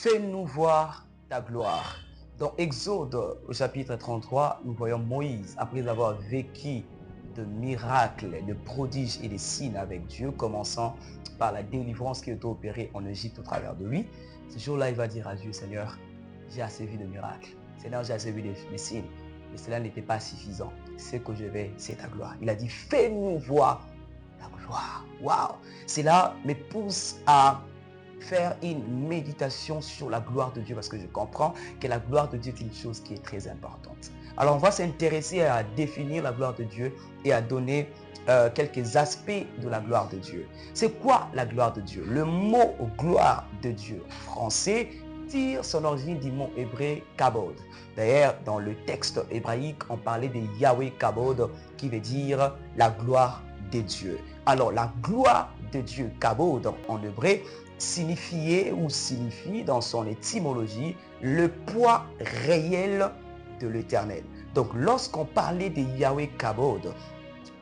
fais-nous voir ta gloire. Dans Exode au chapitre 33, nous voyons Moïse, après avoir vécu de miracles, de prodiges et de signes avec Dieu, commençant par la délivrance qui est opérée en Égypte au travers de lui. Ce jour-là, il va dire à Dieu, Seigneur, j'ai assez vu de miracles. Seigneur, j'ai assez vu de signes. Mais cela n'était pas suffisant. Ce que je vais, c'est ta gloire. Il a dit, fais-nous voir ta gloire. Waouh! Cela me pousse à faire une méditation sur la gloire de Dieu parce que je comprends que la gloire de Dieu est une chose qui est très importante. Alors on va s'intéresser à définir la gloire de Dieu et à donner quelques aspects de la gloire de Dieu. C'est quoi la gloire de Dieu? Le mot gloire de Dieu français tire son origine du mot hébreu kabod. D'ailleurs, dans le texte hébraïque, on parlait de Yahweh kabod qui veut dire la gloire de Dieu. Alors la gloire de Dieu kabod en hébreu signifiait ou signifie dans son étymologie le poids réel de l'Éternel. Donc lorsqu'on parlait de Yahweh kabod,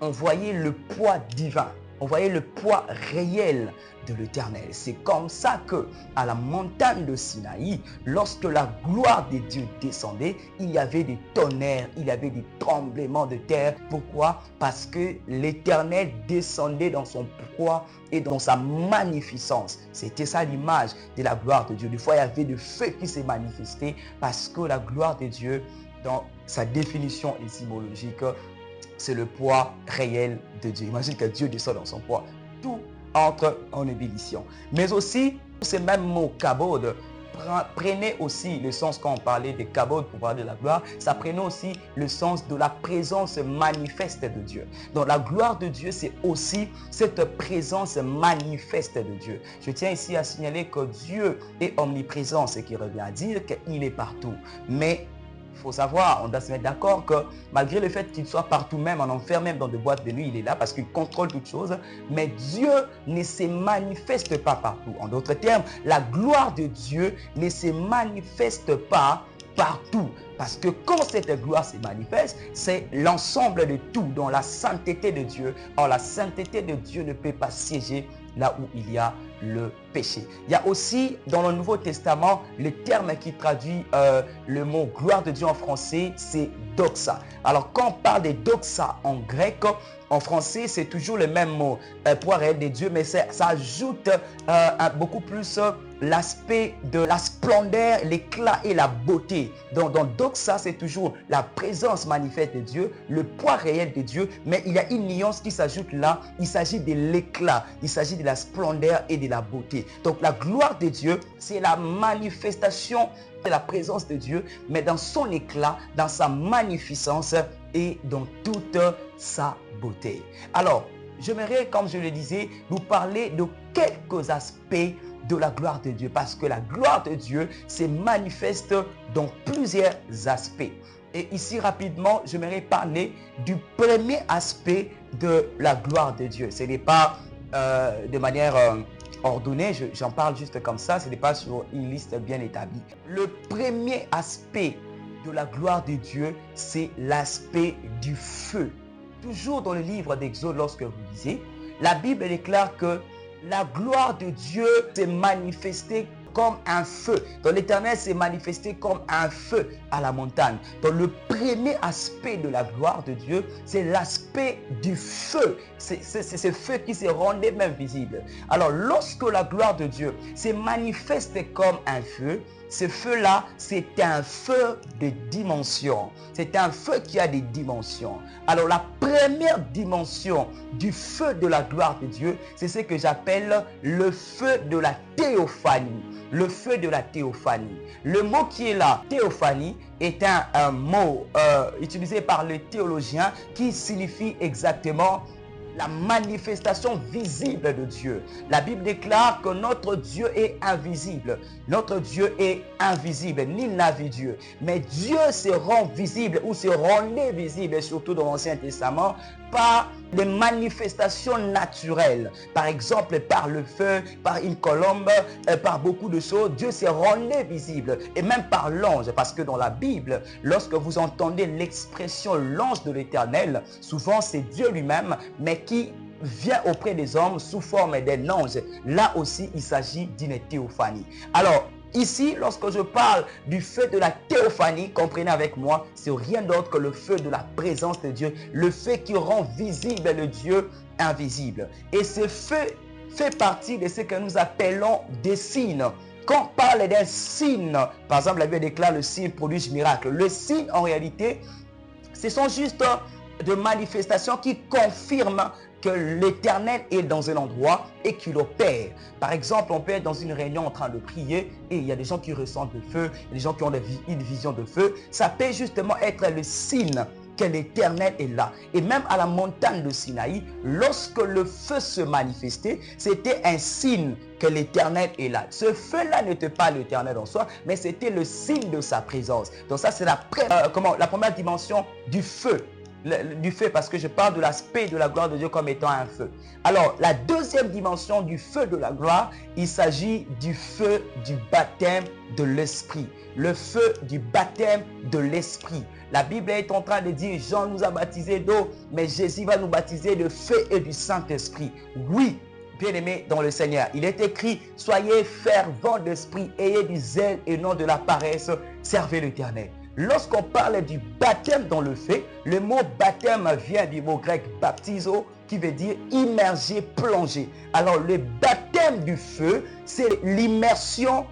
on voyait le poids divin, on voyait le poids réel de l'Éternel. C'est comme ça que à la montagne de Sinaï, lorsque la gloire de Dieu descendait, il y avait des tonnerres, il y avait des tremblements de terre. Pourquoi? Parce que l'Éternel descendait dans son poids et dans sa magnificence. C'était ça l'image de la gloire de Dieu. Des fois, il y avait le feu qui s'est manifesté parce que la gloire de Dieu, dans sa définition étymologique, c'est le poids réel de Dieu. Imagine que Dieu descend dans son poids. Tout entre en ébullition. Mais aussi, ces mêmes mots kabod prenait aussi le sens, quand on parlait de kabod pour parler de la gloire, ça prenait aussi le sens de la présence manifeste de Dieu. Donc la gloire de Dieu, c'est aussi cette présence manifeste de Dieu. Je tiens ici à signaler que Dieu est omniprésent, ce qui revient à dire qu'il est partout. Mais il faut savoir, on doit se mettre d'accord que malgré le fait qu'il soit partout, même en enfer, même dans des boîtes de nuit, il est là parce qu'il contrôle toutes choses. Mais Dieu ne se manifeste pas partout. En d'autres termes, la gloire de Dieu ne se manifeste pas partout. Parce que quand cette gloire se manifeste, c'est l'ensemble de tout, dans la sainteté de Dieu. Or, la sainteté de Dieu ne peut pas siéger là où il y a le péché. Il y a aussi dans le Nouveau Testament le terme qui traduit le mot gloire de Dieu en français, c'est doxa. Alors quand on parle de doxa en grec, en français c'est toujours le même mot, poids réel de Dieu, mais ça ajoute beaucoup plus l'aspect de la splendeur, l'éclat et la beauté. Donc dans doxa, c'est toujours la présence manifeste de Dieu, le poids réel de Dieu, mais il y a une nuance qui s'ajoute là, il s'agit de l'éclat, il s'agit de la splendeur et de la beauté. Donc la gloire de Dieu, c'est la manifestation de la présence de Dieu, mais dans son éclat, dans sa magnificence et dans toute sa beauté. Alors, j'aimerais, comme je le disais, vous parler de quelques aspects de la gloire de Dieu, parce que la gloire de Dieu se manifeste dans plusieurs aspects. Et ici, rapidement, j'aimerais parler du premier aspect de la gloire de Dieu. Ce n'est pas de manière ordonnée, j'en parle juste comme ça, ce n'est pas sur une liste bien établie. Le premier aspect de la gloire de Dieu, c'est l'aspect du feu. Toujours dans le livre d'Exode, lorsque vous lisez, la Bible déclare que la gloire de Dieu s'est manifestée comme un feu. Donc l'Éternel s'est manifesté comme un feu à la montagne. Donc le premier aspect de la gloire de Dieu, c'est l'aspect du feu. C'est ce feu qui se rendait même visible. Alors lorsque la gloire de Dieu s'est manifestée comme un feu, ce feu-là, c'est un feu de dimension. C'est un feu qui a des dimensions. Alors la première dimension du feu de la gloire de Dieu, c'est ce que j'appelle le feu de la théophanie. Le feu de la théophanie. Le mot qui est là, théophanie, est un mot utilisé par les théologiens qui signifie exactement la manifestation visible de Dieu. La Bible déclare que notre Dieu est invisible. Notre Dieu est invisible. Nul n'a vu Dieu. Mais Dieu se rend visible ou se rendait visible, surtout dans l'Ancien Testament, par les manifestations naturelles. Par exemple, par le feu, par une colombe, par beaucoup de choses. Dieu se rendait visible. Et même par l'ange. Parce que dans la Bible, lorsque vous entendez l'expression l'ange de l'Éternel, souvent c'est Dieu lui-même, mais qui vient auprès des hommes sous forme d'un ange. Là aussi, il s'agit d'une théophanie. Alors, Ici, lorsque je parle du feu de la théophanie, comprenez avec moi, c'est rien d'autre que le feu de la présence de Dieu, le feu qui rend visible le Dieu invisible. Et ce feu fait partie de ce que nous appelons des signes. Quand on parle d'un signe, par exemple, la Bible déclare le signe produit miracle. Le signe, en réalité, ce sont juste des manifestations qui confirment que l'Éternel est dans un endroit et qu'il opère. Par exemple, on peut être dans une réunion en train de prier et il y a des gens qui ressentent le feu, il y a des gens qui ont une vision de feu. Ça peut justement être le signe que l'Éternel est là. Et même à la montagne de Sinaï, lorsque le feu se manifestait, c'était un signe que l'Éternel est là. Ce feu-là n'était pas l'Éternel en soi, mais c'était le signe de sa présence. Donc ça, c'est la première dimension du feu. Du feu, parce que je parle de l'aspect de la gloire de Dieu comme étant un feu. Alors, la deuxième dimension du feu de la gloire, il s'agit du feu du baptême de l'Esprit. Le feu du baptême de l'Esprit. La Bible est en train de dire, Jean nous a baptisé d'eau, mais Jésus va nous baptiser de feu et du Saint-Esprit. Oui, bien-aimés dans le Seigneur, il est écrit, soyez fervents d'esprit, ayez du zèle et non de la paresse, servez l'Éternel. Lorsqu'on parle du baptême dans le feu, le mot baptême vient du mot grec baptizo, qui veut dire immerger, plonger. Alors le baptême du feu, c'est l'immersion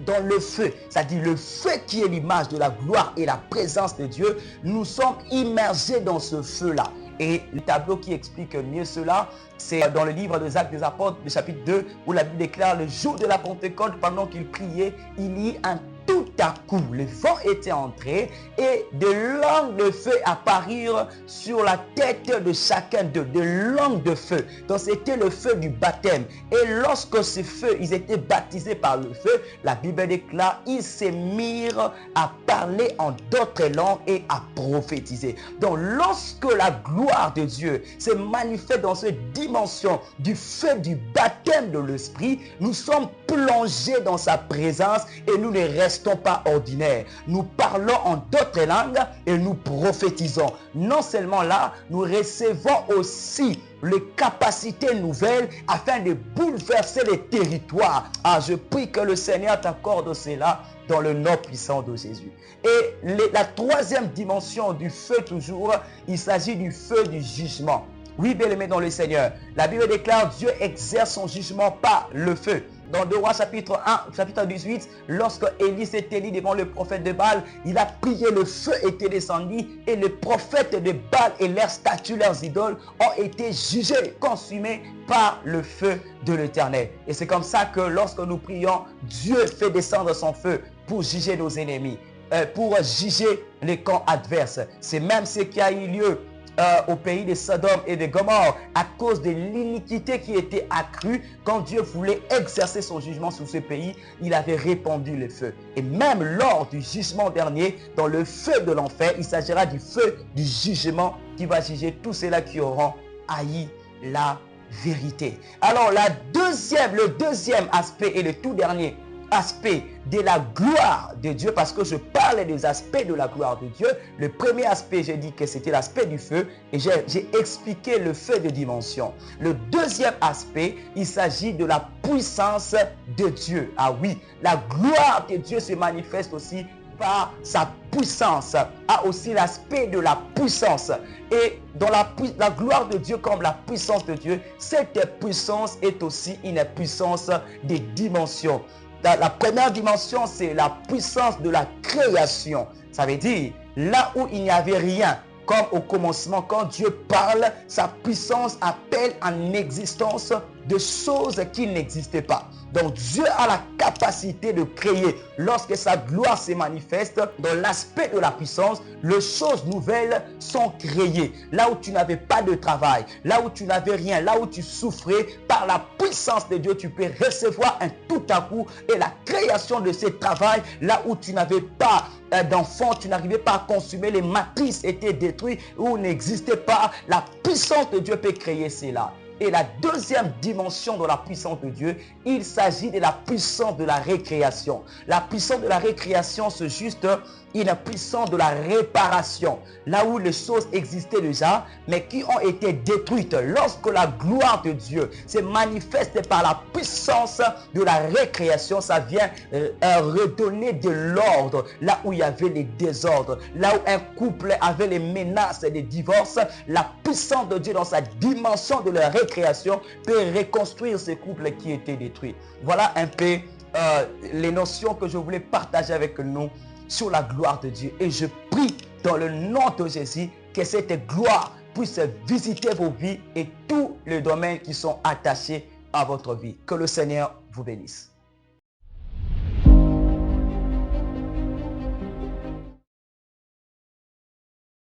dans le feu, c'est-à-dire le feu qui est l'image de la gloire et la présence de Dieu. Nous sommes immergés dans ce feu-là. Et le tableau qui explique mieux cela, c'est dans le livre des Actes des Apôtres, le chapitre 2, où la Bible déclare le jour de la Pentecôte, pendant qu'ils priaient, il y a un tout à coup, le vent était entré et des langues de feu apparurent sur la tête de chacun d'eux, des langues de feu. Donc c'était le feu du baptême. Et lorsque ce feu, ils étaient baptisés par le feu, la Bible déclare, ils se mirent à parler en d'autres langues et à prophétiser. Donc lorsque la gloire de Dieu se manifeste dans cette dimension du feu du baptême de l'Esprit, nous sommes plongés dans sa présence et nous ne restons pas ordinaires. Nous parlons en d'autres langues et nous prophétisons. Non seulement là, nous recevons aussi les capacités nouvelles afin de bouleverser les territoires. Ah, je prie que le Seigneur t'accorde cela dans le nom puissant de Jésus. Et la troisième dimension du feu toujours, il s'agit du feu du jugement. Oui, bien-aimés dans le Seigneur, la Bible déclare Dieu exerce son jugement par le feu. Dans 2 Rois chapitre 1, chapitre 18, lorsque Élie s'est élu devant le prophète de Baal, il a prié, le feu était descendu et les prophètes de Baal et leurs statues, leurs idoles ont été jugés, consumés par le feu de l'Éternel. Et c'est comme ça que lorsque nous prions, Dieu fait descendre son feu pour juger nos ennemis, pour juger les camps adverses. C'est même ce qui a eu lieu au pays de Sodome et de Gomorrhe à cause de l'iniquité qui était accrue. Quand Dieu voulait exercer son jugement sur ce pays, il avait répandu le feu. Et même lors du jugement dernier, dans le feu de l'enfer, il s'agira du feu du jugement qui va juger tous ceux-là qui auront haï la vérité. Alors le deuxième aspect et le tout dernier aspect de la gloire de Dieu, parce que je parle des aspects de la gloire de Dieu. Le premier aspect, j'ai dit que c'était l'aspect du feu et j'ai expliqué le feu de dimension. Le deuxième aspect, il s'agit de la puissance de Dieu. Ah oui, la gloire de Dieu se manifeste aussi par sa puissance, a aussi l'aspect de la puissance. Et dans la gloire de Dieu comme la puissance de Dieu, cette puissance est aussi une puissance des dimensions. La première dimension, c'est la puissance de la création. Ça veut dire, là où il n'y avait rien, comme au commencement, quand Dieu parle, sa puissance appelle en existence de choses qui n'existaient pas. Donc Dieu a la capacité de créer. Lorsque sa gloire se manifeste dans l'aspect de la puissance, les choses nouvelles sont créées. Là où tu n'avais pas de travail, là où tu n'avais rien, là où tu souffrais, par la puissance de Dieu, tu peux recevoir un tout à coup et la création de ce travail. Là où tu n'avais pas d'enfants, tu n'arrivais pas à consommer, les matrices étaient détruites ou n'existaient pas. La puissance de Dieu peut créer cela. Et la deuxième dimension de la puissance de Dieu, il s'agit de la puissance de la récréation. La puissance de la récréation, c'est juste une puissance de la réparation. Là où les choses existaient déjà, mais qui ont été détruites. Lorsque la gloire de Dieu se manifeste par la puissance de la récréation, ça vient redonner de l'ordre là où il y avait les désordres, là où un couple avait les menaces de divorce. La puissance de Dieu dans sa dimension de la récréation peut reconstruire ce couple qui était détruit. Voilà un peu les notions que je voulais partager avec nous sur la gloire de Dieu. Et je prie dans le nom de Jésus que cette gloire puisse visiter vos vies et tous les domaines qui sont attachés à votre vie. Que le Seigneur vous bénisse.